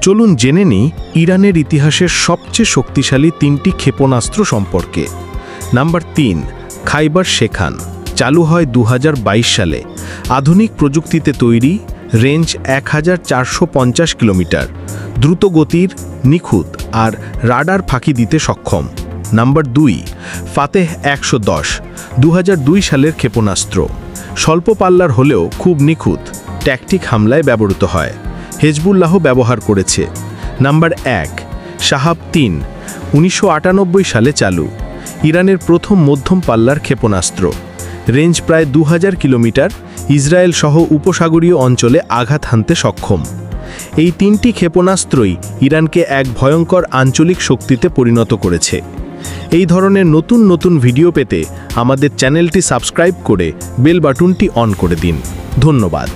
চলুন জেনে নিই ইরানের ইতিহাসের সবচেয়ে শক্তিশালী 3টি ক্ষেপণাস্ত্র সম্পর্কে। নাম্বার 3, খাইবার শেখান। চালু হয় 2022 সালে। আধুনিক প্রযুক্তিতে তৈরি, রেঞ্জ 1450 কিলোমিটার, দ্রুত গতির, নিখুঁত আর রাডার ফাঁকি দিতে সক্ষম। নাম্বার 2, ফাতেহ 110, 2002 সালের ক্ষেপণাস্ত্র। স্বল্প পাল্লার হলেও খুব নিখুঁত, ট্যাকটিক হামলায় ব্যবহৃত হয়। হেজবুল্লাহ ব্যবহার করেছে। নাম্বার 1, শাহাব 3, 1998 সালে চালু। ইরানের প্রথম মধ্যম পাল্লার ক্ষেপণাস্ত্র। রেঞ্জ প্রায় 2000 কিলোমিটার, ইসরায়েল সহ উপসাগরীয় অঞ্চলে আঘাত হানতে সক্ষম। এই 3টি ক্ষেপণাস্ত্রই ইরানকে এক ভয়ঙ্কর আঞ্চলিক শক্তিতে পরিণত করেছে। এই ধরনের নতুন নতুন ভিডিও পেতে আমাদের চ্যানেলটি সাবস্ক্রাইব করে বেল বাটনটি অন করে দিন। ধন্যবাদ।